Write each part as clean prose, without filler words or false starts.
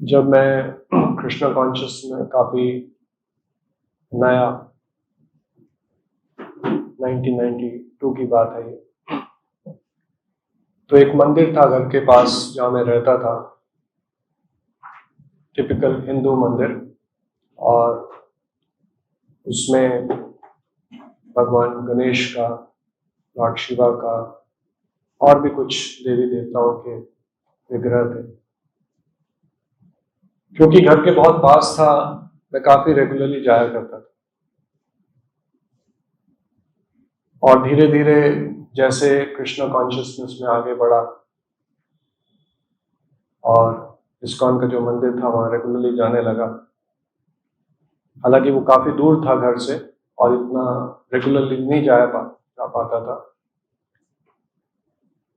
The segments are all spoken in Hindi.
जब मैं कृष्णा कॉन्शियस में काफी नया 1992 की बात है ये, तो एक मंदिर था घर के पास जहाँ मैं रहता था, टिपिकल हिंदू मंदिर, और उसमें भगवान गणेश का, लॉर्ड शिवा का और भी कुछ देवी देवताओं के विग्रह थे। क्योंकि घर के बहुत पास था, मैं काफी रेगुलरली जाया करता था। और धीरे धीरे जैसे कृष्णा कॉन्शियसनेस में आगे बढ़ा और इस्कॉन का जो मंदिर था वहां रेगुलरली जाने लगा। हालांकि वो काफी दूर था घर से और इतना रेगुलरली नहीं जा पाता था।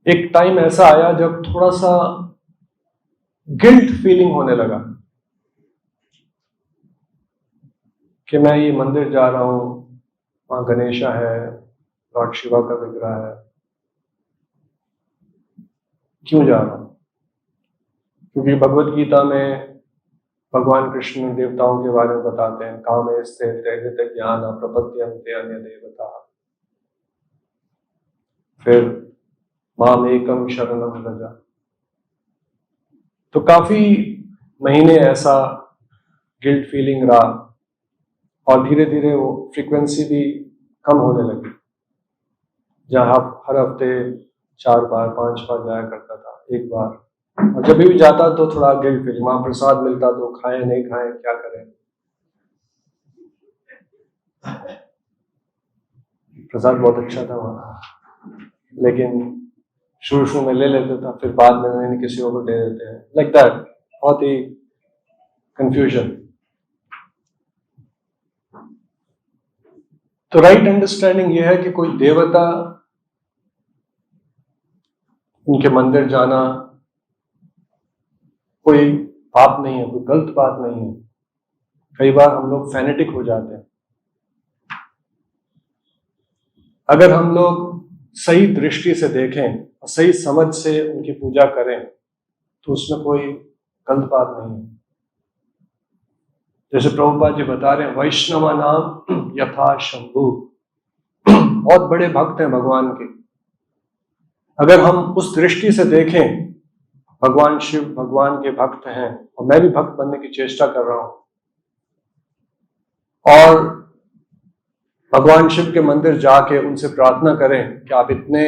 एक टाइम ऐसा आया जब थोड़ा सा गिल्ट फीलिंग होने लगा कि मैं ये मंदिर जा रहा हूं, वहां गणेशा है, लॉर्ड शिवा का विग्रह है, क्यों जा रहा हूं? क्योंकि भगवत गीता में भगवान कृष्ण देवताओं के बारे में बताते हैं, कामेस्ते त्रैहित ज्ञान प्रपद्यन्ते अन्य देवता, फिर माम एकम शरणम व्रज। तो काफी महीने ऐसा गिल्ट फीलिंग रहा और धीरे धीरे वो फ्रीक्वेंसी भी कम होने लगी। जहाँ हर हफ्ते 4 बार 5 बार जाया करता था, एक बार, और जब भी जाता तो थोड़ा गिल्ट फीलिंग, वहां प्रसाद मिलता तो खाएं नहीं खाएं क्या करें। प्रसाद बहुत अच्छा था वहां, लेकिन शुरू में ले लेता था, फिर बाद में मैंने किसी और को दे देते हैं, लाइक दैट। बहुत ही कंफ्यूजन। तो राइट अंडरस्टैंडिंग यह है कि कोई देवता, उनके मंदिर जाना कोई पाप नहीं है, कोई गलत बात नहीं है। कई बार हम लोग फैनेटिक हो जाते हैं। अगर हम लोग सही दृष्टि से देखें और सही समझ से उनकी पूजा करें तो उसमें कोई गलत बात नहीं है। जैसे प्रभुपाद जी बता रहे हैं, वैष्णव नाम यथा शंभु, बहुत बड़े भक्त हैं भगवान के। अगर हम उस दृष्टि से देखें, भगवान शिव भगवान के भक्त हैं और मैं भी भक्त बनने की चेष्टा कर रहा हूं, और भगवान शिव के मंदिर जाके उनसे प्रार्थना करें कि आप इतने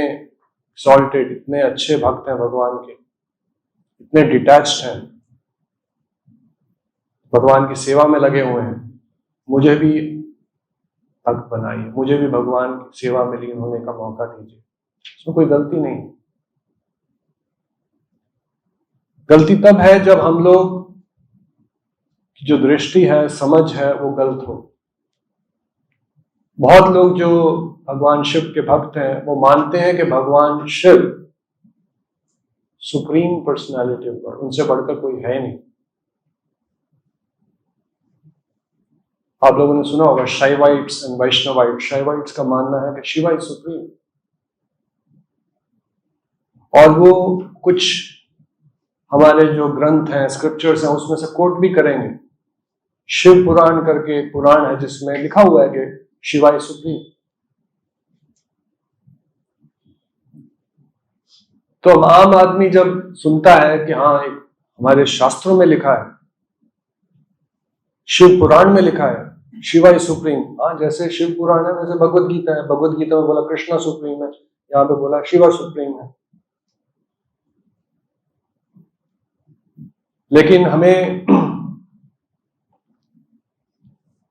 सॉल्टेड, इतने अच्छे भक्त हैं भगवान के, इतने डिटैच्ड हैं, भगवान की सेवा में लगे हुए हैं, मुझे भी भक्त बनाइए, मुझे भी भगवान की सेवा में लीन होने का मौका दीजिए। इसमें कोई गलती नहीं। गलती तब है जब हम लोग की जो दृष्टि है, समझ है, वो गलत हो। बहुत लोग जो भगवान शिव के भक्त हैं वो मानते हैं कि भगवान Shiv supreme personality of God, उनसे बढ़कर कोई है नहीं। आप लोगों ने सुना होगा शैवाइट्स एंड वैष्णवाइट्स। शैवाइट्स का मानना है कि शिवा इज सुप्रीम, और वो कुछ हमारे जो ग्रंथ हैं, स्क्रिप्चर्स हैं, उसमें से कोट भी करेंगे। शिव पुराण करके पुराण है जिसमें लिखा हुआ है कि शिवा इज सुप्रीम। तो आम आदमी जब सुनता है कि हाँ एक हमारे शास्त्रों में लिखा है, शिव पुराण में लिखा है शिवा इज सुप्रीम, हाँ जैसे शिव पुराण है वैसे भगवत गीता है, भगवत गीता में बोला कृष्णा सुप्रीम है, यहाँ पे बोला शिवा सुप्रीम है। लेकिन हमें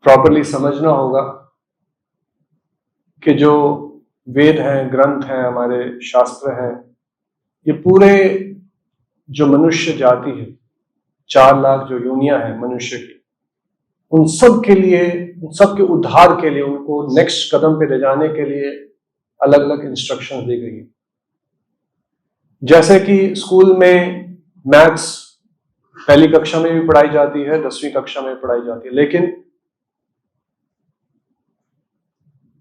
प्रॉपरली समझना होगा कि जो वेद हैं, ग्रंथ हैं, हमारे शास्त्र हैं, ये पूरे जो मनुष्य जाति है, 4 लाख जो योनियां हैं मनुष्य की, उन सब के लिए, उन सब के उद्धार के लिए, उनको नेक्स्ट कदम पे ले जाने के लिए अलग अलग इंस्ट्रक्शन दी गई है। जैसे कि स्कूल में मैथ्स पहली कक्षा में भी पढ़ाई जाती है, 10वीं कक्षा में पढ़ाई जाती है, लेकिन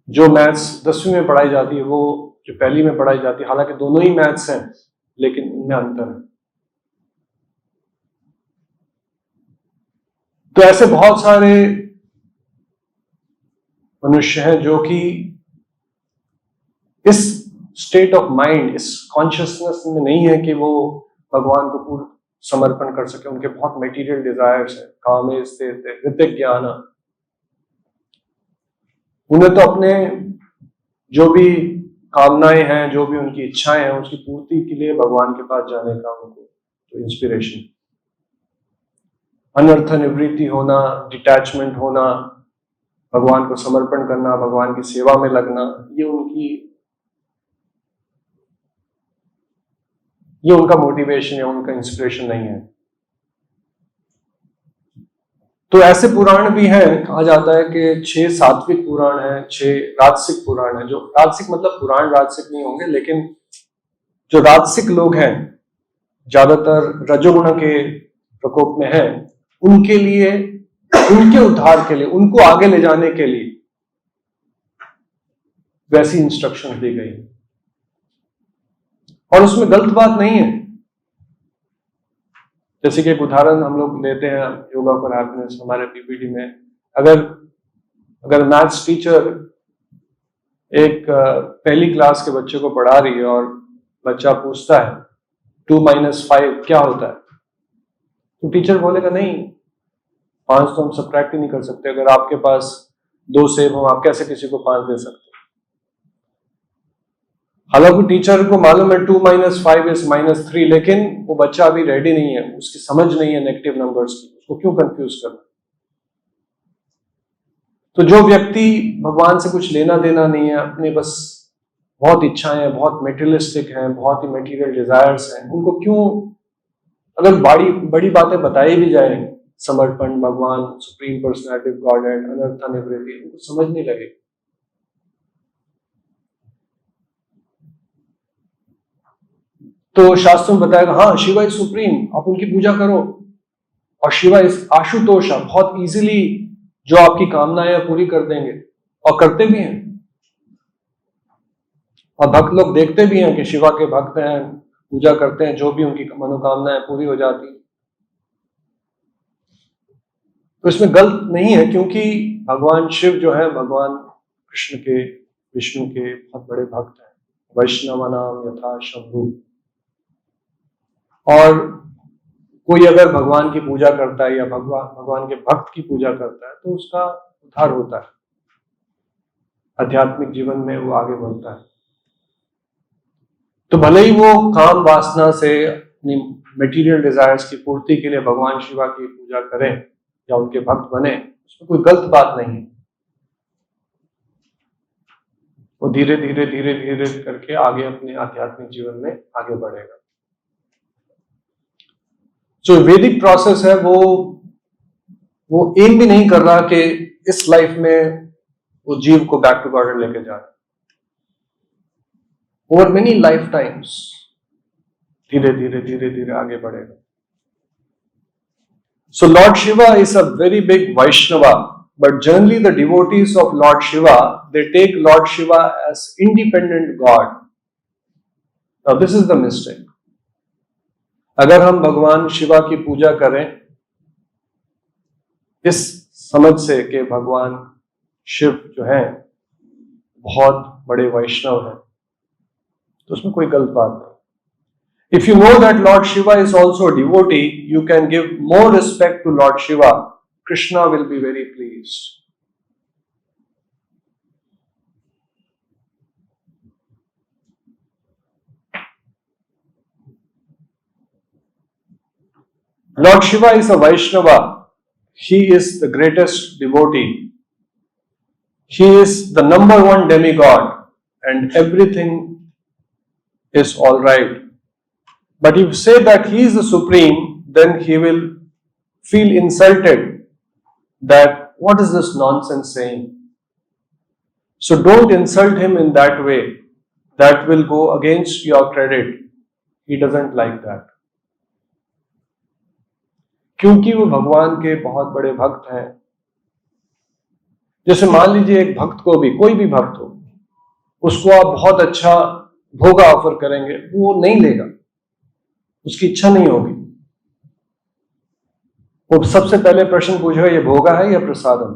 जो मैथ्स 10वीं में पढ़ाई जाती है वो जो पहली में पढ़ाई जाती है, हालांकि दोनों ही मैथ्स हैं लेकिन उनमें अंतर है। तो ऐसे बहुत सारे मनुष्य हैं जो कि इस स्टेट ऑफ माइंड, इस कॉन्शियसनेस में नहीं है कि वो भगवान को पूर्ण समर्पण कर सके। उनके बहुत मटेरियल डिजायर्स हैं, कामे स्थित हृदय ज्ञान। उन्हें तो अपने जो भी कामनाएं हैं, जो भी उनकी इच्छाएं हैं, उसकी पूर्ति के लिए भगवान के पास जाने का उनको तो इंस्पिरेशन, अनर्थ निवृत्ति होना, डिटैचमेंट होना, भगवान को समर्पण करना, भगवान की सेवा में लगना, ये उनका मोटिवेशन है, उनका इंस्पिरेशन नहीं है। तो ऐसे पुराण भी हैं, कहा जाता है कि 6 सात्विक पुराण हैं, 6 राजसिक पुराण हैं। जो राजसिक मतलब पुराण राजसिक नहीं होंगे, लेकिन जो राजसिक लोग हैं, ज्यादातर रजोगुण के प्रकोप में हैं, उनके लिए, उनके उद्धार के लिए, उनको आगे ले जाने के लिए वैसी इंस्ट्रक्शन दी गई। और उसमें गलत बात नहीं है। जैसे कि एक उदाहरण हम लोग लेते हैं योगा फॉर हैप्पीनेस हमारे पीपीटी में। अगर मैथ्स टीचर एक पहली क्लास के बच्चे को पढ़ा रही है और बच्चा पूछता है 2 - 5 क्या होता है, तो टीचर बोलेगा नहीं, 5 तो हम सब्ट्रैक्ट ही नहीं कर सकते। अगर आपके पास 2 सेब हो, आप कैसे किसी को 5 दे सकते? हालांकि टीचर को मालूम है 2 - 5 is -3, लेकिन वो बच्चा अभी रेडी नहीं है, उसकी समझ नहीं है नेगेटिव नंबर्स की, उसको क्यों कंफ्यूज करना। तो जो व्यक्ति भगवान से कुछ लेना देना नहीं है, अपने बस बहुत इच्छाएं हैं, बहुत मेटेरियलिस्टिक हैं, बहुत ही मेटीरियल डिजायर्स हैं, उनको क्यों, अगर बड़ी बातें बताई भी जाए, समर्पण, भगवान, सुप्रीम पर्सनैलिटी ऑफ गॉडहेड, अनर्थ निवृत्ति, उनको समझ नहीं लगेगी। तो शास्त्रों में बताएगा हाँ शिवा इज सुप्रीम, आप उनकी पूजा करो, और शिवा इज आशुतोषा, बहुत इजीली जो आपकी कामनाएं पूरी कर देंगे, और करते भी हैं। और भक्त लोग देखते भी हैं कि शिवा के भक्त हैं, पूजा करते हैं, जो भी उनकी मनोकामनाएं पूरी हो जाती। तो इसमें गलत नहीं है, क्योंकि भगवान शिव जो है, भगवान कृष्ण के, विष्णु के बहुत बड़े भक्त हैं। वैष्णव नाम यथा शंभु। और कोई अगर भगवान की पूजा करता है या भगवान के भक्त की पूजा करता है, तो उसका उद्धार होता है, आध्यात्मिक जीवन में वो आगे बढ़ता है। तो भले ही वो काम वासना से अपनी मटेरियल डिजायर्स की पूर्ति के लिए भगवान शिवा की पूजा करें या उनके भक्त बने, उसमें कोई गलत बात नहीं है। वो धीरे धीरे धीरे धीरे करके आगे अपने आध्यात्मिक जीवन में आगे बढ़ेगा। जो वैदिक प्रोसेस है, वो एम भी नहीं कर रहा कि इस लाइफ में वो जीव को बैक टू गॉड लेके जाए। ओवर मेनी लाइफ टाइम्स धीरे धीरे धीरे धीरे आगे बढ़ेगा। So lord Shiva is a very big Vaishnava, but generally the devotees of Lord Shiva, they take Lord Shiva as independent God. Now this is the mistake. अगर हम भगवान शिवा की पूजा करें इस समझ से कि भगवान शिव जो है बहुत बड़े वैष्णव हैं, तो उसमें कोई गलत बात नहीं। If you know that Lord Shiva is also a devotee, you can give more respect to Lord Shiva. Krishna will be very pleased. Lord Shiva is a Vaishnava. He is the greatest devotee. He is the number one demigod, and everything is all right. But if you say that he is the supreme, then he will feel insulted that what is this nonsense saying? So don't insult him in that way. That will go against your credit. He doesn't like that. क्योंकि वो भगवान के बहुत बड़े भक्त हैं। जैसे मान लीजिए एक भक्त को भी, कोई भी भक्त हो, उसको आप बहुत अच्छा भोगा ऑफर करेंगे, वो नहीं लेगा, उसकी इच्छा नहीं होगी। वो सबसे पहले प्रश्न पूछेगा ये भोगा है या प्रसादम।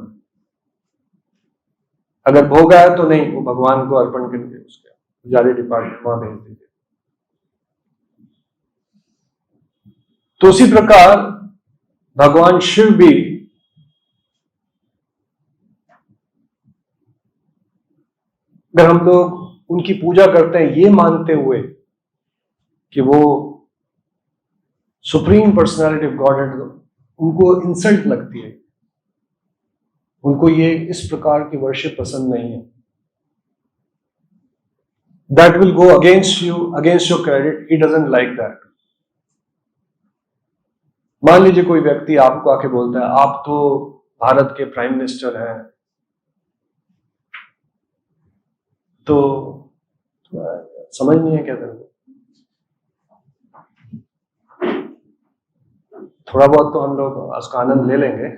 अगर भोगा है तो नहीं, वो भगवान को अर्पण करके उसके पुजारी डिपार्टमेंट वहां भेज दीजिए। तो उसी प्रकार भगवान शिव भी अगर हम लोग उनकी पूजा करते हैं ये मानते हुए कि वो सुप्रीम पर्सनालिटी ऑफ गॉड है, उनको इंसल्ट लगती है, उनको ये इस प्रकार की वर्शिप पसंद नहीं है। That will go against you, against your credit. He doesn't like that. मान लीजिए कोई व्यक्ति आपको आके बोलता है आप तो भारत के प्राइम मिनिस्टर हैं, तो समझ नहीं है क्या करें। थोड़ा बहुत तो हम लोग उसका आनंद ले लेंगे।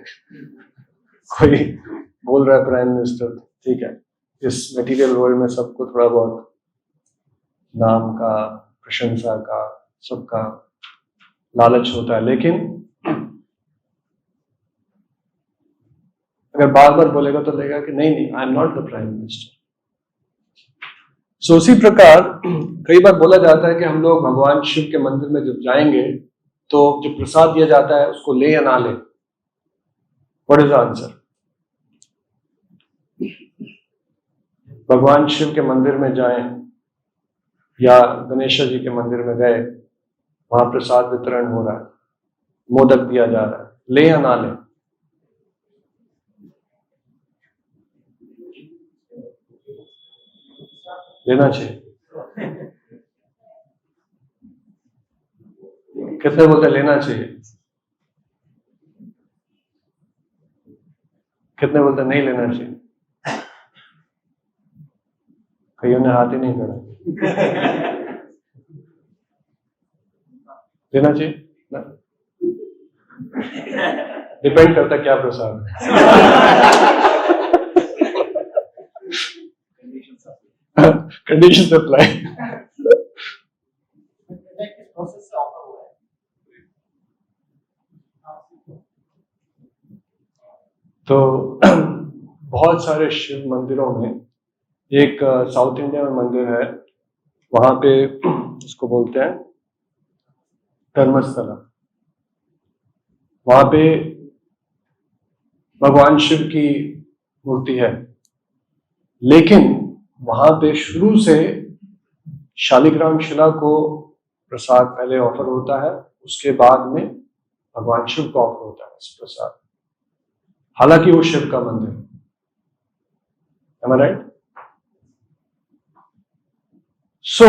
कोई बोल रहा है प्राइम मिनिस्टर, ठीक है, इस मटेरियल वर्ल्ड में सबको थोड़ा बहुत नाम का, प्रशंसा का, सबका लालच होता है, लेकिन अगर बार बार बोलेगा तो लगेगा कि नहीं नहीं, I am not the prime minister. So उसी प्रकार कई बार बोला जाता है कि हम लोग भगवान शिव के मंदिर में जब जाएंगे तो जो प्रसाद दिया जाता है उसको ले या ना ले। What is the answer? भगवान शिव के मंदिर में जाएं या गणेश जी के मंदिर में गए, वहां प्रसाद वितरण हो रहा है, मोदक दिया जा रहा है, ले या ना ले? लेना चाहिए। कितने बोलते लेना चाहिए? कितने बोलते नहीं लेना चाहिए? कईयों ने हाथ ही नहीं करा। लेना चाहिए ना? डिपेंड करता क्या प्रसाद कंडीशन अप्लाई। तो बहुत सारे शिव मंदिरों में, एक साउथ इंडिया में मंदिर है, वहां पे इसको बोलते हैं धर्मस्थला। वहां पे भगवान शिव की मूर्ति है, लेकिन वहां पे शुरू से शालिग्राम शिला को प्रसाद पहले ऑफर होता है, उसके बाद में भगवान शिव को ऑफर होता है इस प्रसाद। हालांकि वो शिव का मंदिर है। Am I right? सो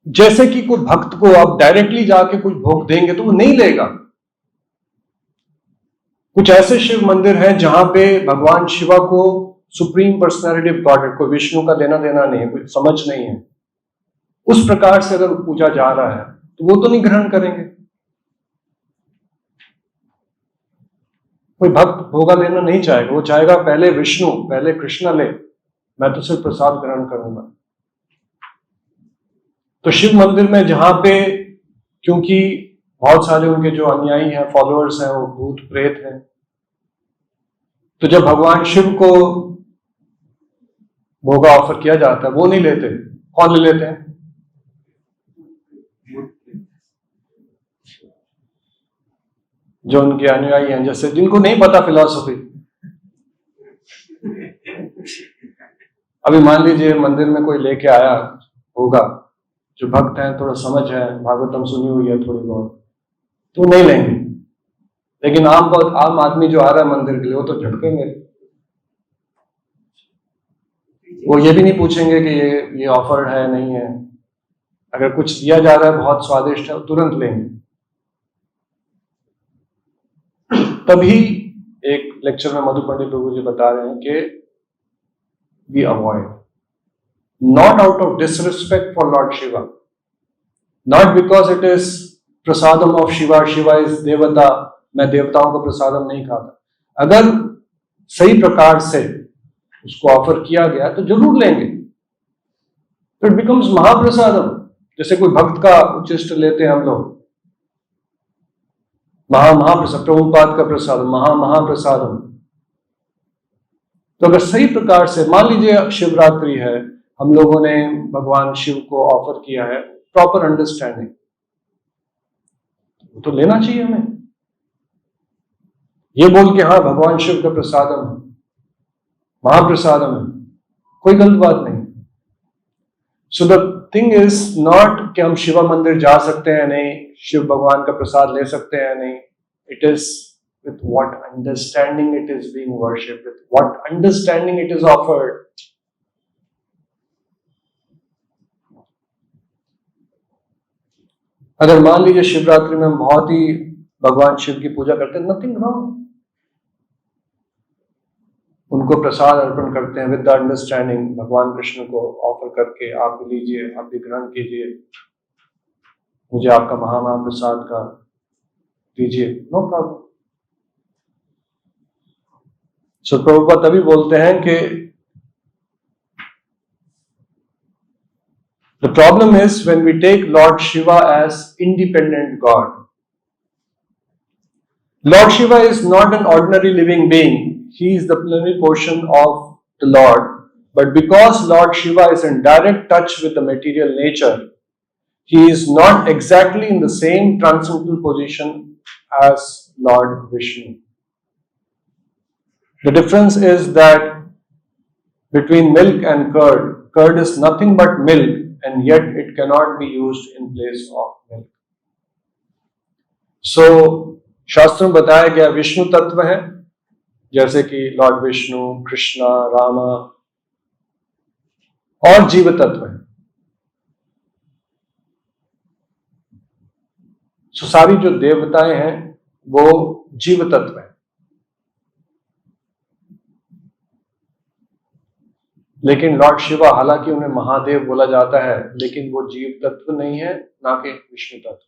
जैसे कि कोई भक्त को आप डायरेक्टली जाके कुछ भोग देंगे तो वो नहीं लेगा। कुछ ऐसे शिव मंदिर हैं जहां पे भगवान शिवा को सुप्रीम पर्सनालिटी ऑफ गॉड, कोई विष्णु का लेना देना नहीं है, कुछ समझ नहीं है, उस प्रकार से अगर पूजा जा रहा है तो वो तो नहीं ग्रहण करेंगे। कोई भक्त भोगा लेना नहीं चाहेगा, वो चाहेगा पहले विष्णु, पहले कृष्ण ले, मैं तो सिर्फ प्रसाद ग्रहण करूंगा। तो शिव मंदिर में जहां पे, क्योंकि बहुत सारे उनके जो अनुयायी हैं, फॉलोअर्स हैं, वो भूत प्रेत हैं, तो जब भगवान शिव को भोगा ऑफर किया जाता है वो नहीं लेते। कौन ले लेते हैं? जो उनके अनुयायी हैं, जैसे जिनको नहीं पता फिलॉसफी। अभी मान लीजिए मंदिर में कोई लेके आया होगा, जो भक्त हैं, थोड़ा समझ है, भागवतम सुनी हुई है थोड़ी बहुत, तो नहीं लेंगे। लेकिन आम आदमी जो आ रहा है मंदिर के लिए, वो तो झटकेंगे। वो ये भी नहीं पूछेंगे कि ये ऑफर है नहीं है। अगर कुछ दिया जा रहा है बहुत स्वादिष्ट है, तुरंत लेंगे। तभी एक लेक्चर में मधु पंडित प्रभु जी बता रहे हैं कि we avoid, not out of disrespect for Lord Shiva, not because it is prasadam of Shiva, Shiva is devata, मैं देवताओं का प्रसादम नहीं खाता। अगर सही प्रकार से उसको ऑफर किया गया तो जरूर लेंगे, तो इट बिकम्स महाप्रसादम। जैसे कोई भक्त का उच्चिष्ट लेते हैं हम लोग, महाप्रसाद, प्रभुपाद का प्रसाद, महाप्रसादम। तो अगर सही प्रकार से, मान लीजिए शिवरात्रि है, हम लोगों ने भगवान शिव को ऑफर किया है, प्रॉपर अंडरस्टैंडिंग तो लेना चाहिए हमें। ये बोल के हाँ भगवान शिव का प्रसादम है, महाप्रसादम है, कोई गलत बात नहीं। So the thing is not कि हम शिवा मंदिर जा सकते हैं नहीं, शिव भगवान का प्रसाद ले सकते हैं नहीं। It is with what understanding it is being worshipped, with what understanding it is offered. अगर मान लीजिए शिवरात्रि में हम बहुत ही भगवान शिव की पूजा करते हैं, नथिंग रॉन्ग, उनको प्रसाद अर्पण करते हैं विद द अंडरस्टैंडिंग, भगवान कृष्ण को ऑफर करके आप भी लीजिए, आप भी ग्रहण कीजिए, मुझे आपका महाप्रसाद का दीजिए, नो प्रॉब्लम। सो प्रभुपाद तभी बोलते हैं कि the problem is when we take Lord Shiva as independent God. Lord Shiva is not an ordinary living being. He is the plenary portion of the Lord. But because Lord Shiva is in direct touch with the material nature, he is not exactly in the same transcendental position as Lord Vishnu. The difference is that between milk and curd, curd is nothing but milk, and yet it cannot be used in place of milk. So, शास्त्र में बताया गया विष्णु तत्व है, जैसे कि लॉर्ड विष्णु, कृष्णा, रामा, और जीव तत्व है। सो सारी जो देवताएं हैं वो जीव तत्व है, लेकिन लॉर्ड शिवा, हालांकि उन्हें महादेव बोला जाता है, लेकिन वो जीव तत्व नहीं है, ना कि विष्णु तत्व।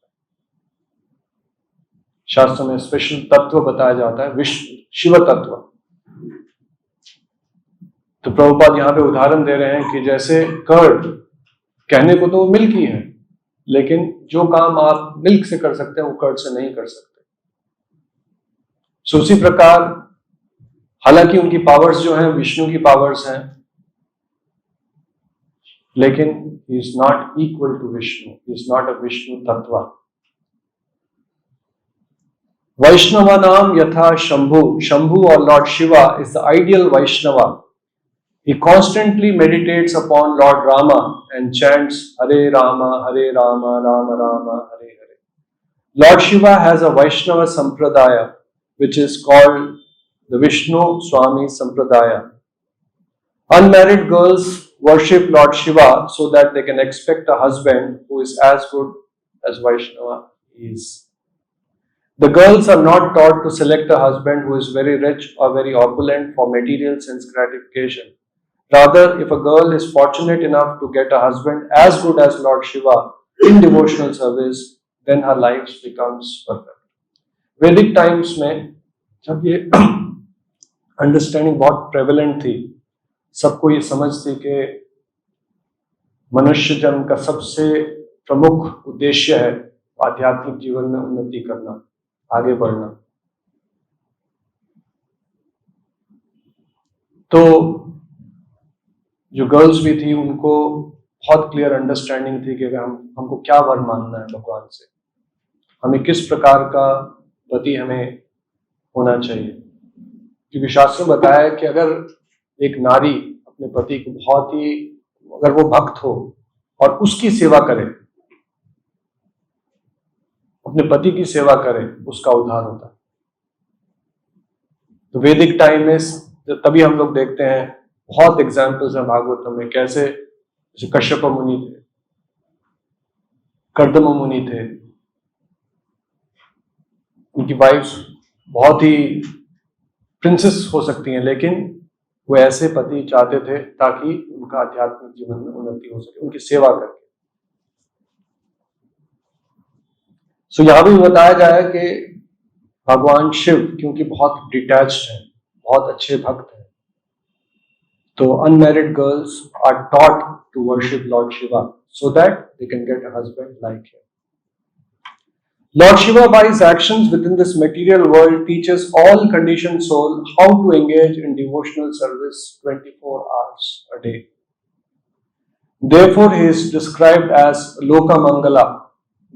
शास्त्र में स्पेशल तत्व बताया जाता है, विष्णु शिव तत्व। तो प्रभुपाद यहां पे उदाहरण दे रहे हैं कि जैसे कर्ड, कहने को तो वो मिल्क ही है, लेकिन जो काम आप मिल्क से कर सकते हैं वो कर्ड से नहीं कर सकते। सो उसी प्रकार हालांकि उनकी पावर्स जो हैं विष्णु की पावर्स हैं, लेकिन he is not equal to Vishnu. He is not a Vishnu Tattva. Vaishnavanam yatha Shambhu. Shambhu or Lord Shiva is the ideal Vaishnava. He constantly meditates upon Lord Rama and chants Hare Rama, Rama Rama, Hare Hare. Lord Shiva has a Vaishnava Sampradaya, which is called the Vishnu Swami Sampradaya. Unmarried girls worship Lord Shiva so that they can expect a husband who is as good as Vaishnava is. The girls are not taught to select a husband who is very rich or very opulent for material sense gratification. Rather, if a girl is fortunate enough to get a husband as good as Lord Shiva in devotional service, then her life becomes perfect. Vedic times में जब ये अंडरस्टैंडिंग बहुत प्रेवलेंट थी, सबको ये समझ थी कि मनुष्य जन्म का सबसे प्रमुख उद्देश्य है आध्यात्मिक जीवन में उन्नति करना, आगे बढ़ना। तो जो गर्ल्स भी थी उनको बहुत क्लियर अंडरस्टैंडिंग थी कि हमको क्या वर मानना है भगवान से, हमें किस प्रकार का पति हमें होना चाहिए। क्योंकि शास्त्र में बताया है कि अगर एक नारी अपने पति को बहुत ही, अगर वो भक्त हो और उसकी सेवा करे, अपने पति की सेवा करे, उसका उद्धार होता है। तो वैदिक टाइम में तभी हम लोग देखते हैं, बहुत एग्जाम्पल्स हैं भागवतम में, कैसे जैसे कश्यप मुनि थे, कर्दम मुनि थे, उनकी वाइफ्स बहुत ही प्रिंसेस हो सकती हैं, लेकिन वो ऐसे पति चाहते थे ताकि उनका आध्यात्मिक जीवन में उन्नति हो सके, उनकी सेवा करके। सो यहां भी बताया गया है कि भगवान शिव क्योंकि बहुत डिटैच्ड हैं, बहुत अच्छे भक्त हैं, तो unmarried girls are taught to worship Lord Shiva so that they can get a husband like him. Lord Shiva, by his actions within this material world, teaches all conditioned soul how to engage in devotional service 24 hours a day. Therefore, he is described as Loka Mangala,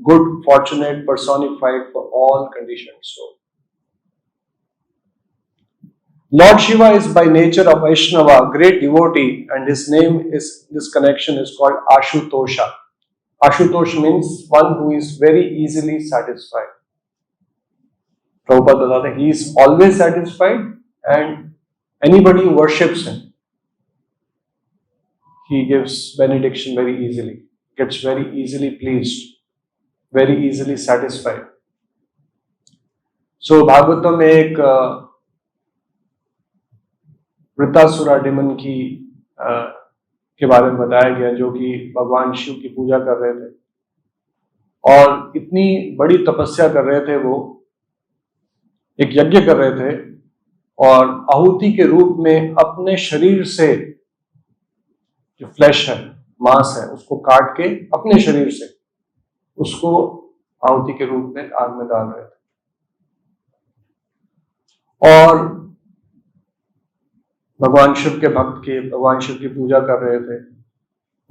good, fortunate, personified for all conditioned soul. Lord Shiva is by nature a Vaishnava, great devotee, and his name is, this connection is called Ashutosha. Ashutosh means one who is very easily satisfied. Prabhupada बताते हैं, he is always satisfied, and anybody who worships him, he gives benediction very easily, gets very easily pleased, very easily satisfied. So Bhagavatam में एक वृत्तासुरा डेमन की के बारे में बताया गया, जो कि भगवान शिव की पूजा कर रहे थे और इतनी बड़ी तपस्या कर रहे थे, वो एक यज्ञ कर रहे थे और आहुति के रूप में अपने शरीर से जो फ्लैश है, मांस है, उसको काट के अपने शरीर से उसको आहुति के रूप में आग में डाल रहे थे और भगवान शिव के भक्त के भगवान शिव की पूजा कर रहे थे,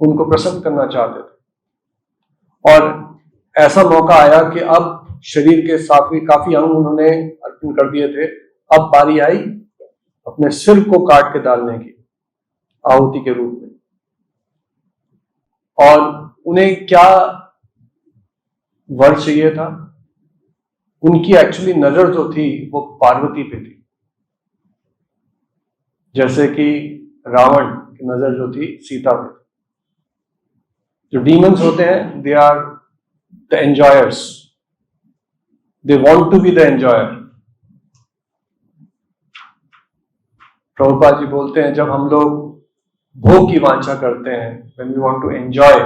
उनको प्रसन्न करना चाहते थे। और ऐसा मौका आया कि अब शरीर के काफी अंग उन्होंने अर्पण कर दिए थे, अब बारी आई अपने सिर को काट के डालने की आहुति के रूप में। और उन्हें क्या वर चाहिए था? उनकी एक्चुअली नजर जो थी वो पार्वती पे थी, जैसे कि रावण की नजर जो थी सीता पे। जो डीमंस होते हैं, they are the enjoyers, they want to be the enjoyer. Prabhupada ji बोलते हैं, जब हम लोग भोग की वांछा करते हैं, when we want to enjoy,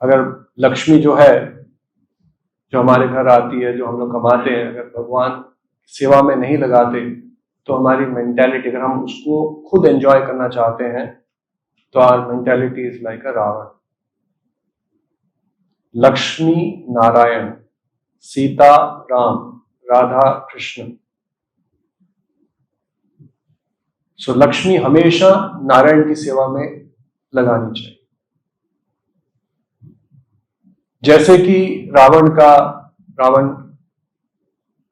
अगर लक्ष्मी जो है, जो हमारे घर आती है, जो हम लोग कमाते हैं, अगर भगवान सेवा में नहीं लगाते तो हमारी मेंटालिटी, अगर हम उसको खुद एंजॉय करना चाहते हैं तो our mentality is like a Ravana. Lakshmi Narayan, Sita Ram, Radha Krishna. So Lakshmi हमेशा नारायण की सेवा में लगानी चाहिए। जैसे कि रावण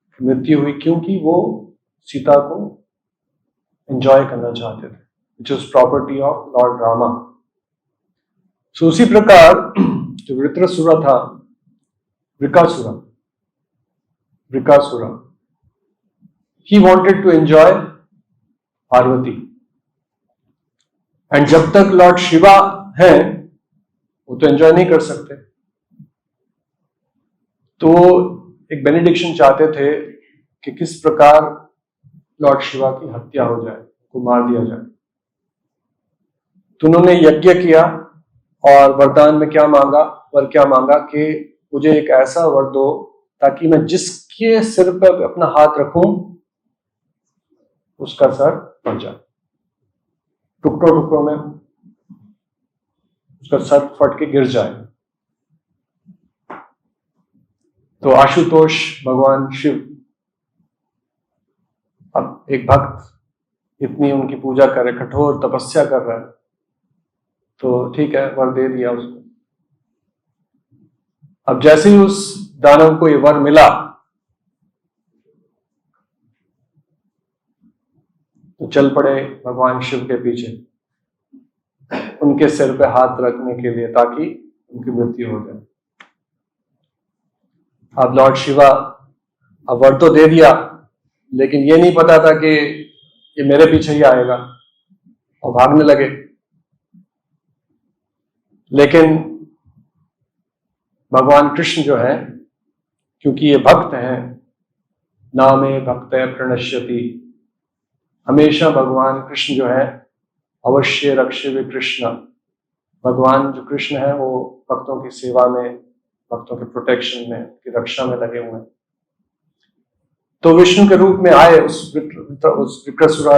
की मृत्यु हुई क्योंकि वो सीता को एंजॉय करना चाहते थे, which is property of lord Rama. So उसी प्रकार जो वृत्रासुरा था, Vrikasura, he wanted to enjoy Parvati, and जब तक लॉर्ड शिवा है वो तो एंजॉय नहीं कर सकते, तो एक बेनेडिक्शन चाहते थे कि किस प्रकार लॉर्ड शिवा की हत्या हो जाए, को मार दिया जाए। तो उन्होंने यज्ञ किया और वरदान में क्या मांगा, क्या मांगा कि मुझे एक ऐसा वर दो ताकि मैं जिसके सिर पर अपना हाथ रखूं उसका सर फट जाए, टुकड़ों टुकड़ों में उसका सर फट के गिर जाए। तो आशुतोष भगवान शिव, अब एक भक्त इतनी उनकी पूजा कर रहे, कठोर तपस्या कर रहा है, तो ठीक है, वर दे दिया उसको। अब जैसे ही उस दानव को ये वर मिला तो चल पड़े भगवान शिव के पीछे, उनके सिर पे हाथ रखने के लिए ताकि उनकी मृत्यु हो जाए। अब लॉर्ड शिवा अब वर तो दे दिया, लेकिन ये नहीं पता था कि ये मेरे पीछे ही आएगा, और भागने लगे। लेकिन भगवान कृष्ण जो है, क्योंकि ये भक्त हैं, नामे भक्तय प्रणश्यति, हमेशा भगवान कृष्ण जो है अवश्य रक्षे कृष्ण, भगवान जो कृष्ण है वो भक्तों की सेवा में, भक्तों के प्रोटेक्शन में, की रक्षा में लगे हुए हैं। तो विष्णु के रूप में आए उस विक्रसुरा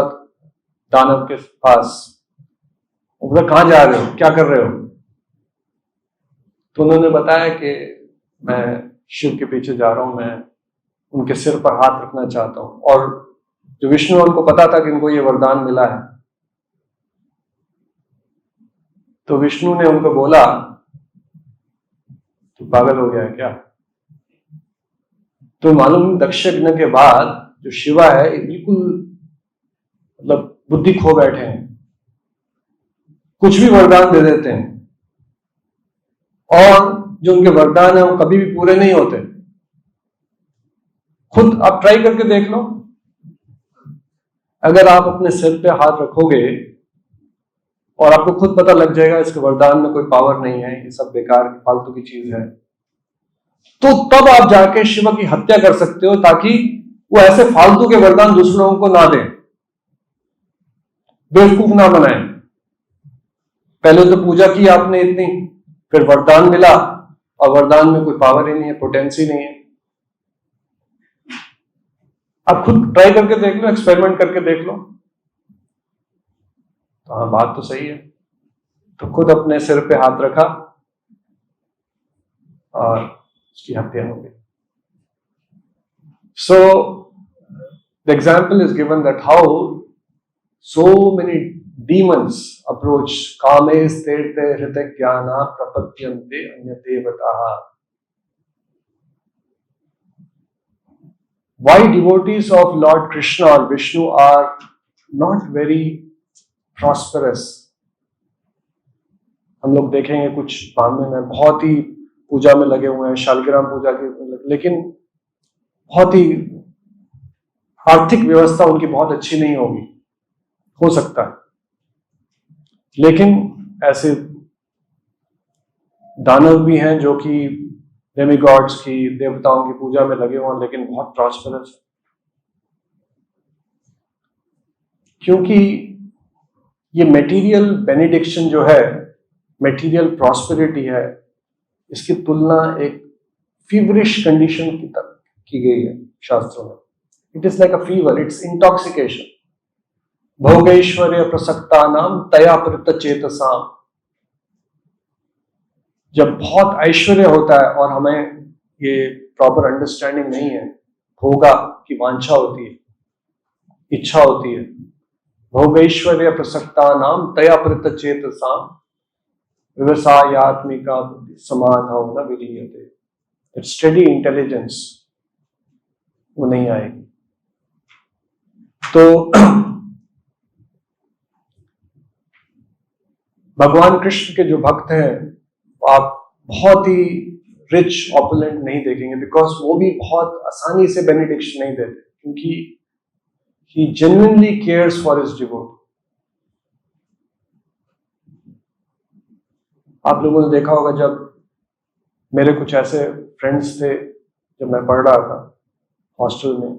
दानव के पास। बोला, कहां जा रहे हो, क्या कर रहे हो? तो उन्होंने बताया कि मैं शिव के पीछे जा रहा हूं, मैं उनके सिर पर हाथ रखना चाहता हूं। और जो विष्णु, उनको पता था कि इनको ये वरदान मिला है, तो विष्णु ने उनको बोला, तो पागल हो गया है क्या? तो मालूम दक्ष यज्ञ के बाद जो शिवा है ये बिल्कुल मतलब बुद्धि खो बैठे हैं, कुछ भी वरदान दे देते हैं, और जो उनके वरदान है वो कभी भी पूरे नहीं होते। खुद आप ट्राई करके देख लो, अगर आप अपने सिर पे हाथ रखोगे और आपको खुद पता लग जाएगा इसके वरदान में कोई पावर नहीं है, ये सब बेकार फालतू की चीज है, तो तब आप जाके शिव की हत्या कर सकते हो, ताकि वो ऐसे फालतू के वरदान दूसरों को ना दें, बेवकूफ ना बनाए। पहले तो पूजा की आपने इतनी, फिर वरदान मिला और वरदान में कोई पावर ही नहीं है, पोटेंसी नहीं है। आप खुद ट्राई करके देख लो, एक्सपेरिमेंट करके देख लो। तो हाँ, बात तो सही है। तो खुद अपने सिर पे हाथ रखा और उसकी हत्या हो गई। So the example is given that how so many demons approach kames terte hritajnana prapadyante anyatevataha. Why devotees of Lord Krishna or Vishnu are not very prosperous? हम लोग देखेंगे कुछ ब्राह्मण है बहुत ही पूजा में लगे हुए हैं, शालग्राम पूजा के, लेकिन बहुत ही आर्थिक व्यवस्था उनकी बहुत अच्छी नहीं होगी, हो सकता है। लेकिन ऐसे दानव भी हैं जो कि डेमीगॉड्स की, देवताओं की पूजा में लगे हुए हैं, लेकिन बहुत प्रॉस्परस है, क्योंकि ये मेटीरियल बेनिडिक्शन जो है, मेटीरियल प्रॉस्पेरिटी है, इसकी तुलना एक फीवरिश कंडीशन की तरह की गई है शास्त्रों में। It is like a fever, it's intoxication. भोगैश्वर्य प्रसक्ता नाम तया प्रत चेतसाम। जब बहुत ऐश्वर्य होता है और हमें ये प्रॉपर अंडरस्टैंडिंग नहीं है, भोगा की वांछा होती है, इच्छा होती है, भोगैश्वर्य प्रसक्ता नाम तया प्रत चेतसाम व्यवसायात्मिका बुद्धि समाधान न विलीयते। स्टडी इंटेलिजेंस वो नहीं आएगी। तो भगवान कृष्ण के जो भक्त हैं आप बहुत ही रिच ऑपुलेंट नहीं देखेंगे, बिकॉज वो भी बहुत आसानी से बेनिडिक्शन नहीं देते, क्योंकि he genuinely cares for his devotee. आप लोगों ने देखा होगा, जब मेरे कुछ ऐसे फ्रेंड्स थे जब मैं पढ़ रहा था हॉस्टल में,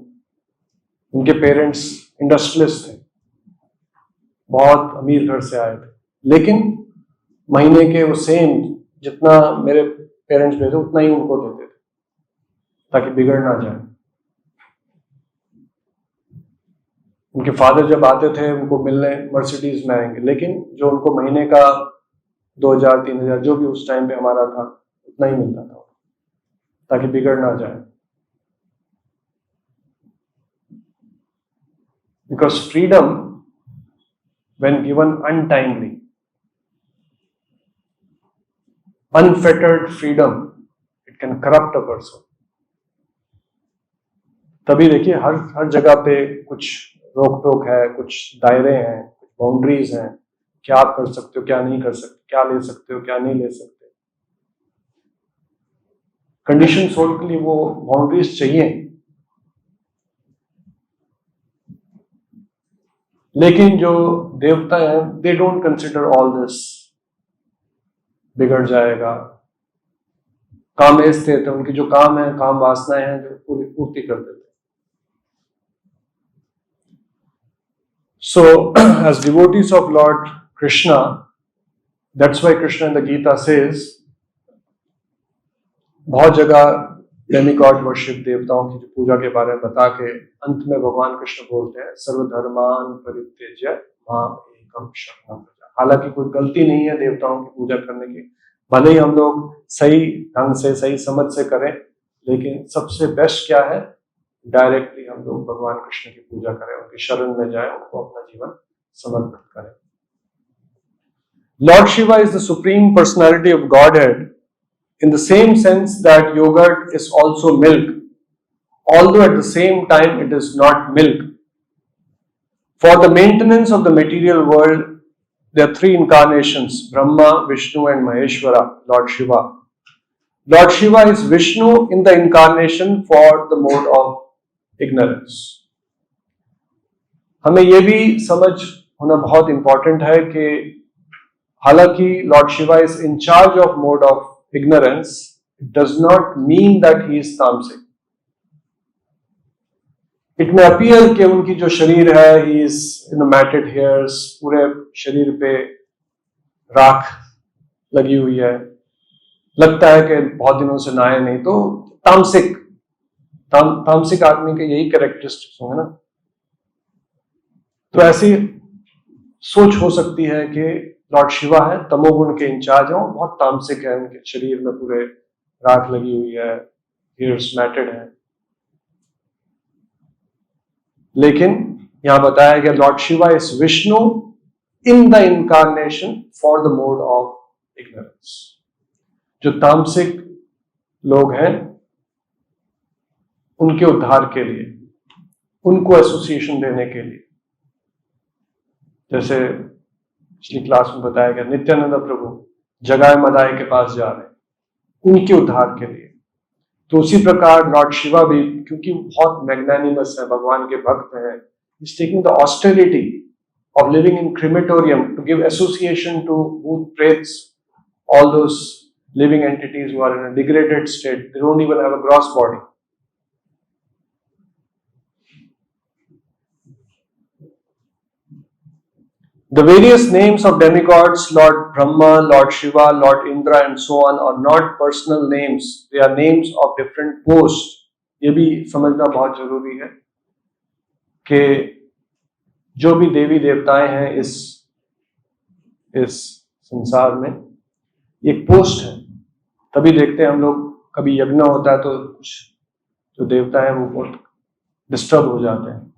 उनके पेरेंट्स इंडस्ट्रियलिस्ट थे, बहुत अमीर घर से आए थे, लेकिन महीने के वो सेम जितना मेरे पेरेंट्स भेजते उतना ही उनको देते थे, ताकि बिगड़ ना जाए। उनके फादर जब आते थे उनको मिलने मर्सिडीज में आएंगे, लेकिन जो उनको महीने का 2000-3000 जो भी उस टाइम पे हमारा था उतना ही मिलता था, ताकि बिगड़ ना जाए। Because freedom, when given untimely, unfettered freedom, it can corrupt a person. तभी देखिए हर जगह पे कुछ रोक टोक है, कुछ दायरे हैं, कुछ बाउंड्रीज हैं, क्या आप कर सकते हो, क्या नहीं कर सकते, क्या ले सकते हो, क्या नहीं ले सकते। कंडीशन सोल के लिए वो बाउंड्रीज चाहिए, लेकिन जो देवता है they don't consider all this. बिगड़ जाएगा, काम ऐसे थे, उनकी जो काम है, काम वासनाएं हैं, जो पूरी पूर्ति कर देते। So as devotees of Lord Krishna, that's why Krishna in the Gita says, बहुत जगह डेमिगॉड वर्शिप, देवताओं की जो पूजा के बारे में बता के अंत में भगवान कृष्ण बोलते हैं सर्वधर्मान परित्यज्य माम एकम शरणं व्रज। हालांकि कोई गलती नहीं है देवताओं की पूजा करने की, भले ही हम लोग सही ढंग से, सही समझ से करें, लेकिन सबसे बेस्ट क्या है, डायरेक्टली हम लोग भगवान कृष्ण की पूजा करें, उनकी शरण में जाएं, उनको अपना जीवन समर्पित करें। Lord Shiva is the supreme personality of Godhead in the same sense that yogurt is also milk, although at the same time it is not milk. For the maintenance of the material world, there are three incarnations: Brahma, Vishnu and Maheshwara, Lord Shiva. Lord Shiva is Vishnu in the incarnation for the mode of ignorance. हमें यह भी समझ होना बहुत इंपॉर्टेंट है कि हालांकि Lord Shiva is in charge of mode of ignorance, it does not mean that he is तामसिक. इट मे अपीयर कि उनकी जो शरीर है, ही इज मैटेड हेयर्स, पूरे शरीर पे राख लगी हुई है, लगता है कि बहुत दिनों से नहाए नहीं, तो तामसिक आदमी के यही कैरेक्टरिस्टिक्स होंगे ना. तो ऐसी सोच हो सकती है कि लॉर्ड शिवा है, तमोगुण के इंचार्ज हैं, बहुत तामसिक है, उनके शरीर में पूरे राख लगी हुई है, हेयर्स मैटेड है. लेकिन यहां बताया गया Lord Shiva is Vishnu in the incarnation for the mode of ignorance. जो तामसिक लोग हैं उनके उद्धार के लिए, उनको एसोसिएशन देने के लिए, जैसे पिछली क्लास में बताया गया नित्यानंद प्रभु जगाए मदाए के पास जा रहे हैं, उनके उद्धार के लिए. तो उसी प्रकार लॉर्ड शिवा भी, क्योंकि बहुत मैग्नानिमस है, भगवान के भक्त हैं, is taking the austerity of living in crematorium to give association to भूत प्रेत्स, all those living entities who are in a degraded state. They don't even have a gross body. The various names of demigods, Lord Brahma, Lord Shiva, Lord Indra and so on, are not personal names. They are names of different posts. ये भी समझना बहुत जरूरी है कि जो भी देवी देवताएं हैं इस संसार में, एक पोस्ट है. तभी देखते हैं हम लोग, कभी यज्ञ होता है तो कुछ जो देवता है वो बहुत डिस्टर्ब हो जाते हैं,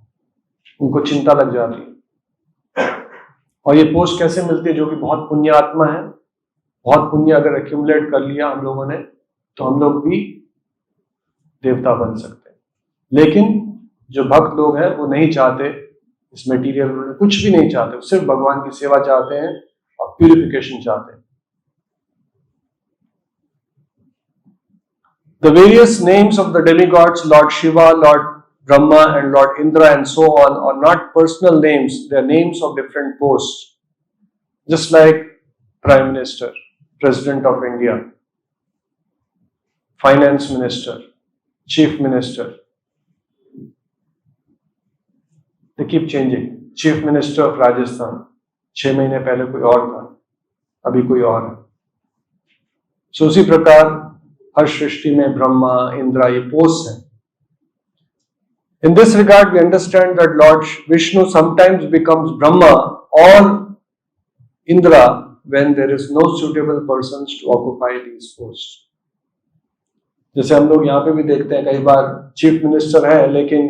उनको चिंता लग जाती है. और ये पोस्ट कैसे मिलती है? जो कि बहुत पुण्य आत्मा है, बहुत पुण्य अगर एक्यूमुलेट कर लिया हम लोगों ने, तो हम लोग भी देवता बन सकते हैं. लेकिन जो भक्त लोग हैं वो नहीं चाहते इस मटीरियल में, कुछ भी नहीं चाहते, सिर्फ भगवान की सेवा चाहते हैं और प्यूरिफिकेशन चाहते हैं. The various names of the demigods, Lord Shiva, Lord Brahma and Lord Indra and so on, are not personal names. They are names of different posts. Just like Prime Minister, President of India, Finance Minister, Chief Minister. They keep changing. Chief Minister of Rajasthan, 6 महीने पहले कोई और था, अभी कोई और है. So उसी प्रकार हर सृष्टि में ब्रह्मा, इंद्रा, ये पोस्ट हैं. In this regard, we understand that Lord Vishnu sometimes becomes Brahma or Indra when there is no suitable persons to occupy these posts. जैसे हम लोग यहाँ पे भी देखते हैं, कई बार चीफ मिनिस्टर है लेकिन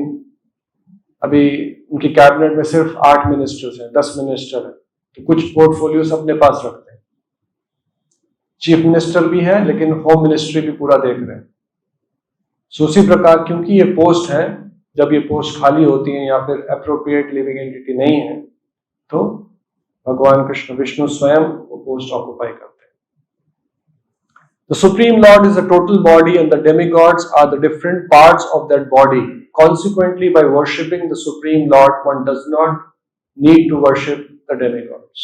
अभी उनकी कैबिनेट में सिर्फ 8 मिनिस्टर्स हैं, 10 मिनिस्टर हैं, तो कुछ पोर्टफोलियोस अपने पास रखते हैं. चीफ मिनिस्टर भी है लेकिन होम मिनिस्ट्री भी पूरा देख रहे हैं. सो उसी प्रकार क्योंकि ये पोस्ट है, जब ये पोस्ट खाली होती है या फिर अप्रोप्रिएट लिविंग एंटिटी नहीं है, तो भगवान कृष्ण विष्णु स्वयं वो पोस्ट ऑक्युपाई करते हैं. The supreme lord is a total body and the demigods are the different parts of that body. Consequently by worshipping the supreme lord one does not need to worship the demigods.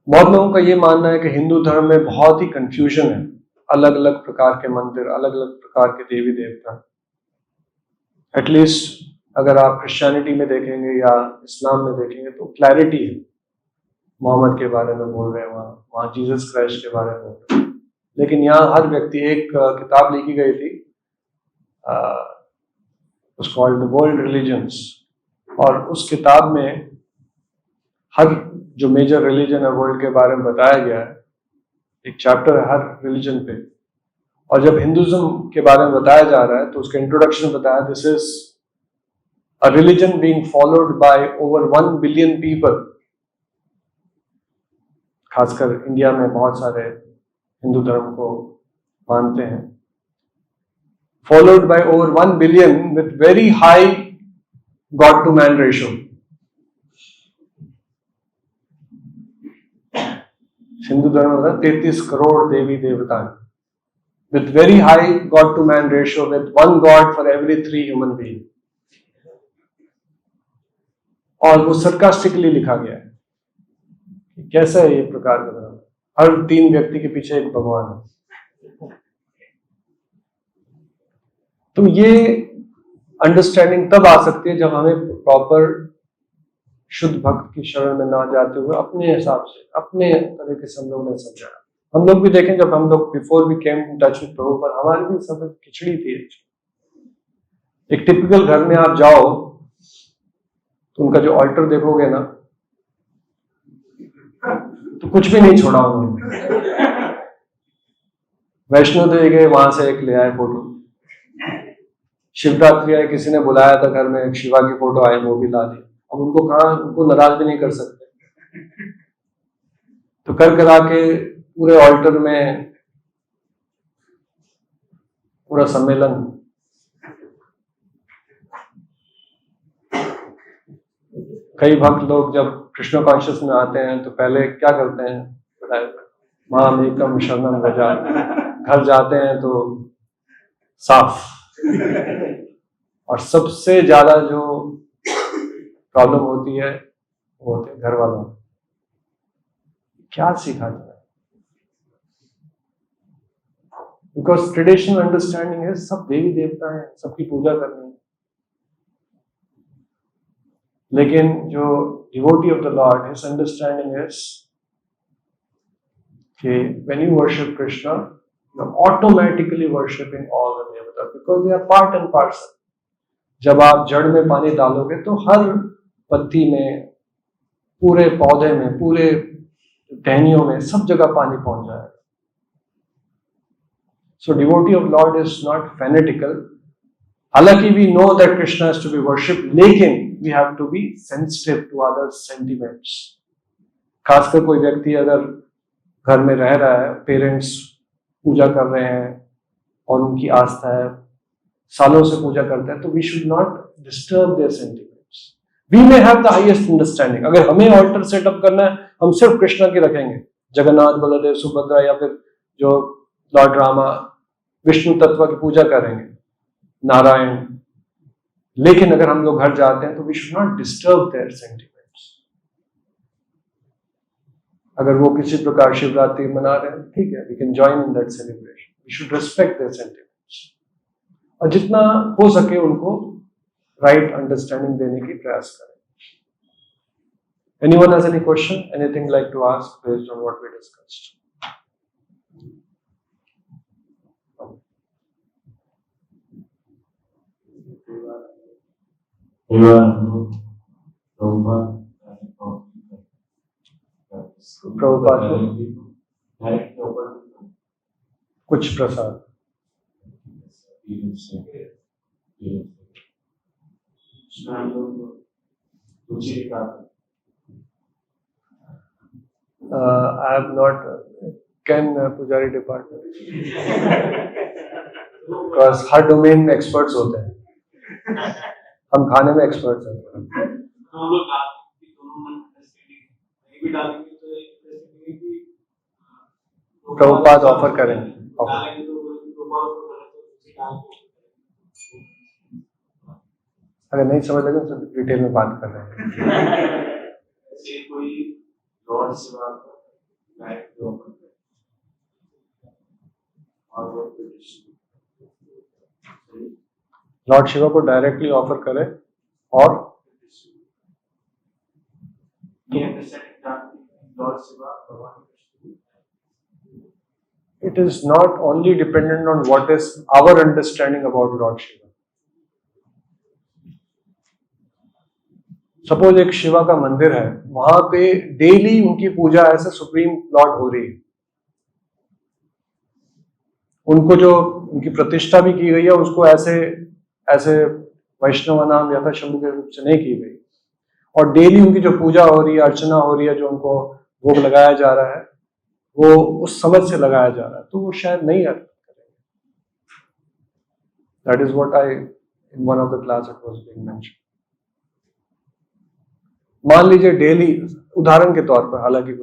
बहुत लोगों का ये मानना है कि हिंदू धर्म में बहुत ही कंफ्यूजन है, अलग अलग प्रकार के मंदिर, अलग अलग प्रकार के देवी देवता. एटलीस्ट अगर आप क्रिश्चियनिटी में देखेंगे या इस्लाम में देखेंगे तो क्लैरिटी है. मोहम्मद के बारे में बोल रहे हैं, वहाँ जीसस क्राइस्ट के बारे में बोल रहे हैं. लेकिन यहाँ हर व्यक्ति, एक किताब लिखी गई थी उसको कॉल्ड द वर्ल्ड रिलीजन्स, और उस किताब में हर जो मेजर रिलीजन है वर्ल्ड के बारे में बताया गया है. एक चैप्टर है हर रिलीजन पे, और जब हिंदुज्म के बारे में बताया जा रहा है तो उसका इंट्रोडक्शन बताया, this is a religion being followed by over 1 billion people. खासकर इंडिया में बहुत सारे हिंदू धर्म को मानते हैं। Followed by over 1 billion with very high god to man ratio. Hindu धर्म में 33 करोड़ देवी देवता है, with very high God to man ratio, with one God for every 3 human being। और वो सरकास्टिकली लिखा गया है कि कैसा है ये प्रकार का धर्म, हर 3 व्यक्ति के पीछे एक भगवान है। तो ये अंडरस्टैंडिंग तब आ सकती है जब हमें प्रॉपर शुद्ध भक्त की शरण में ना जाते हुए अपने हिसाब से, अपने तरीके से हम लोग ने समझा। हम लोग भी देखें, जब हम लोग before we came in touch with Prabhu, पर हमारी भी समझ खिचड़ी थी। एक टिपिकल घर में आप जाओ तो उनका जो ऑल्टर देखोगे ना, तो कुछ भी नहीं छोड़ा उन्होंने। वैष्णो देवी गए, वहां से एक ले आए फोटो। शिवरात्रि आए, किसी ने बुलाया था घर में, एक शिवा की फोटो आई, वो भी ला दी। अब उनको कहाँ, उनको नाराज भी नहीं कर सकते। तो कर करा के पूरे ऑल्टर में पूरा सम्मेलन। कई भक्त लोग जब कृष्ण कॉन्शियस में आते हैं तो पहले क्या करते हैं, माम एकम शरणम व्रजा। घर जाते हैं तो साफ। और सबसे ज्यादा जो प्रॉब्लम होती है वो होते हैं घर वालों। क्या सीखा जाए? बिकॉज ट्रेडिशनल अंडरस्टैंडिंग है सब देवी देवता हैं, सबकी पूजा करनी है। लेकिन जो devotee of the lord, his understanding is कि when you worship Krishna, you are automatically worshipping all the devata, because they are part and parcel. जब आप जड़ में पानी डालोगे तो हर पत्ती में, पूरे पौधे में, पूरे टहनियों में, सब जगह पानी पहुंच जाएगा। So devotee of Lord is not fanatical. हालांकि we know that Krishna is to be worshipped, लेकिन we have to be sensitive to others' sentiments. खासकर कोई व्यक्ति अगर घर में रह रहा है, पेरेंट्स पूजा कर रहे हैं और उनकी आस्था है, सालों से पूजा करते हैं, तो we should not disturb their sentiments. We may have the highest understanding. अगर हमें ऑल्टर सेटअप करना है, हम सिर्फ कृष्णा की रखेंगे, जगन्नाथ, बलदेव, सुभद्रा, या फिर जो लॉर्ड रामा, विष्णु तत्व की पूजा करेंगे, नारायण। लेकिन अगर हम लोग घर जाते हैं तो we should not disturb their sentiments. अगर वो किसी प्रकार शिवरात्रि मना रहे हैं, ठीक है, we can join in that celebration. We should respect their sentiments और जितना हो सके उनको राइट अंडरस्टैंडिंग देने की प्रयास करें। Anyone has any question? Anything like to ask based on what we discussed? Prabhupada कुछ प्रसाद I have not can पुजारी डिपार्टमेंट because हर डोमेन में एक्सपर्ट्स होते हैं, हम खाने में एक्सपर्ट्स हैं। प्रभुपाद ऑफर करें, अगर नहीं समझ लगे तो डिटेल में बात कर रहे हैं। लॉर्ड शिवा को डायरेक्टली ऑफर करें और it is not only dependent on what is our understanding about Lord Shiva. Suppose एक शिवा का मंदिर है, वहां पे डेली उनकी पूजा ऐसे सुप्रीम लॉर्ड हो रही है, उनको जो उनकी प्रतिष्ठा भी की गई है उसको ऐसे ऐसे वैष्णव नाम यथा शंभु के रूप से नहीं की गई, और डेली उनकी जो पूजा हो रही है, अर्चना हो रही है, जो उनको भोग लगाया जा रहा है वो उस समझ से लगाया जा रहा है, तो वो शायद नहीं अर्थ करेंगे। That is what I in one of the class it was being mention. मान लीजिए डेली, उदाहरण के तौर पर, हालांकि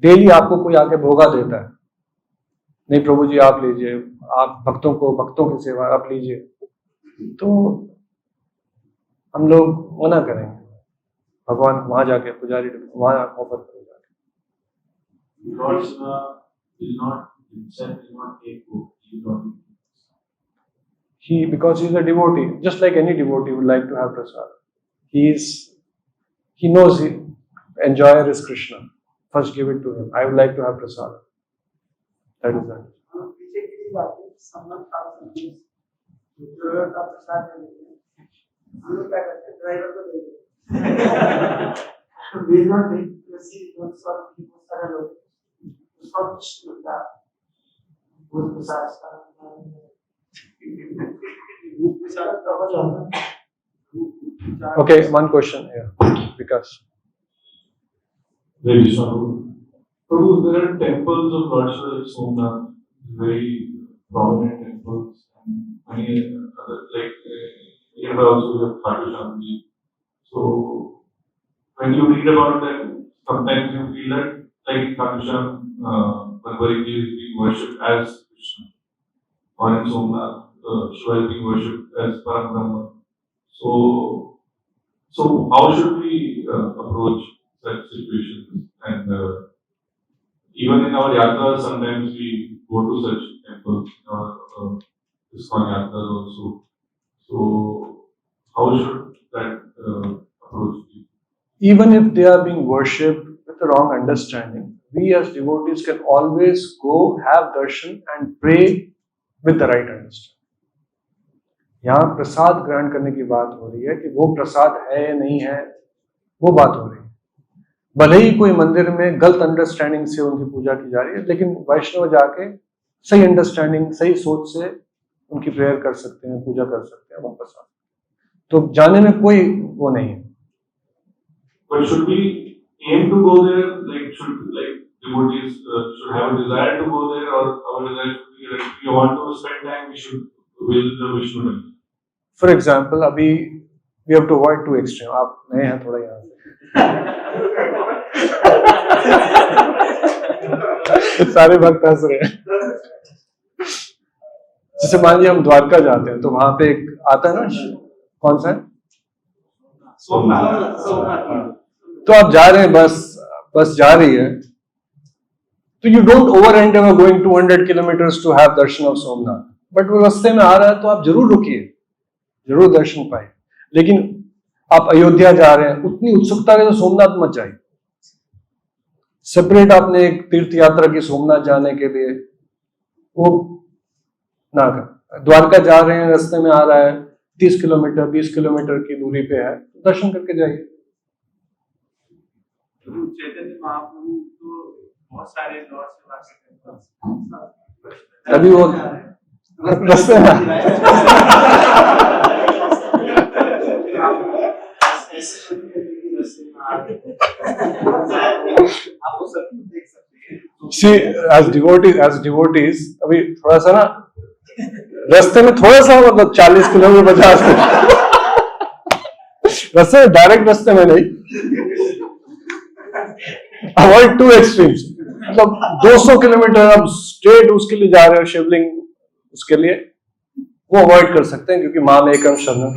डेली आपको कोई आके भोगा देता है, नहीं प्रभु जी आप लीजिए, आप भक्तों की सेवा आप लीजिए, तो हम लोग मना करेंगे, भगवान वहां जाके पुजारी वहां ऑफर करो जाके। Because he is a devotee, just like any devotee would like to have prasad. He knows enjoyer is Krishna. First give it to him. I would like to have prasad. That is that. Okay, one question here, Vikas. Very strong. Prabhu, there are temples of Lord Shiva like Somnath, very prominent temples, and many other, like here also we have Khatu Shamji. So, when you read about them, sometimes you feel that like Khatu Sham, Bhanwari Ji is being worshipped as Krishna, or in Somnath, Shiva is being worshipped as Parabrahma. So how should we approach such situations? And even in our yatras, sometimes we go to such temples, in our ISKCON yatras also. So how should that approach be? Even if they are being worshipped with the wrong understanding, we as devotees can always go, have darshan and pray with the right understanding. यहाँ प्रसाद ग्रहण करने की बात हो रही है कि वो प्रसाद है या नहीं है, वो बात हो रही है। भले ही कोई मंदिर में गलत अंडरस्टैंडिंग से उनकी पूजा की जा रही है, लेकिन वैष्णव जाके सही अंडरस्टैंडिंग, सही सोच से उनकी प्रेयर कर सकते हैं, पूजा कर सकते हैं, वो प्रसाद, तो जाने में कोई वो नहीं है। But should we aim to go there? Like devotees should have a desire to go there, or our desire should be like if we want to spend time, we should visit the Vishnu temple. For example, अभी we have to avoid two extreme. आप नए हैं थोड़ा यहाँ से सारे भक्त हंस रहे हैं। जैसे मान लीजिए हम द्वारका जाते हैं, तो वहां पे एक आता है ना, कौन सा है, सोमनाथ। तो आप जा रहे हैं, बस जा रही है, तो you don't over-enter going 200 kilometers to have darshan of Somnath, but वो रास्ते में आ रहा है तो आप जरूर रुकिए, जरूर दर्शन पाए। लेकिन आप अयोध्या जा रहे हैं, उतनी उत्सुकता है तो सोमनाथ मत जाइए। सेपरेट आपने एक तीर्थ यात्रा की सोमनाथ जाने के लिए, वो ना कर। द्वारका जा रहे हैं, रास्ते में आ रहा है 30 किलोमीटर 20 किलोमीटर की दूरी पे है, तो दर्शन करके जाइए। चैतन्य महाप्रभु तो बहुत सारे लॉर्ड से तभी वो रास्ते में See, as devotees, अभी थोड़ा सा ना रास्ते में थोड़ा सा, मतलब 40 किलोमीटर 50 रास्ते में, डायरेक्ट रास्ते में नहीं, अवॉइड टू एक्सट्रीम्स। मतलब 200 किलोमीटर आप स्ट्रेट उसके लिए जा रहे हो, शिवलिंग उसके लिए, वो अवॉइड कर सकते हैं, क्योंकि मां में एकम शरणम।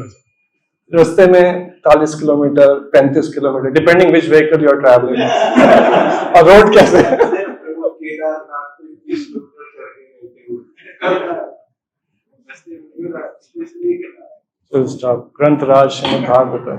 रास्ते में 40 kilometre 35 kilometre, depending which vehicle you are travelling, और रोड कैसे ग्रंथराज श्रीमद् भागवतम।